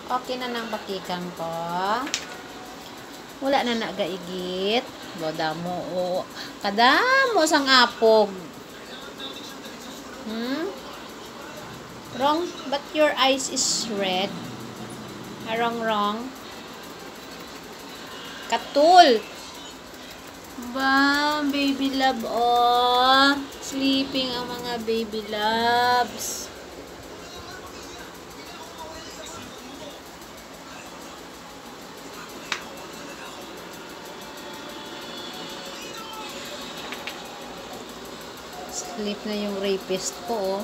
Okay na nang bakikang ko. Wala na nagaigit. Bodamo o. Kadamo sang apog. Wrong? But your eyes is red. Wrong. Katul. Ba, baby love, oh. Sleeping ang mga baby loves. Sleep na yung rapist ko, oh.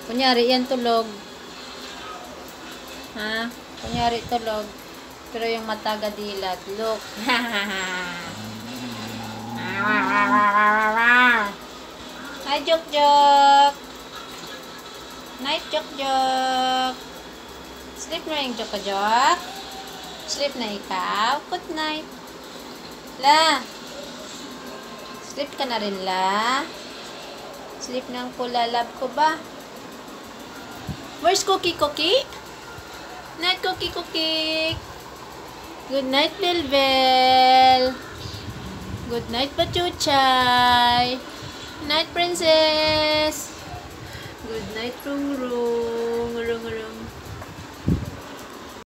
Kunyari, yan tulog. Ha? Kunyari, tulog. Pero yung mata gadilat. Look. Hi, Jok. Night, Jok. Sleep na yung Jok. Sleep na ikaw. Good night. La. Sleep ka na rin, La. Sleep ng pula. Love ko ba? Where's Cookie? Night, Cookie. Good night, Bell. Good night, Pachuchay. Night, Princess. Good night, Rung.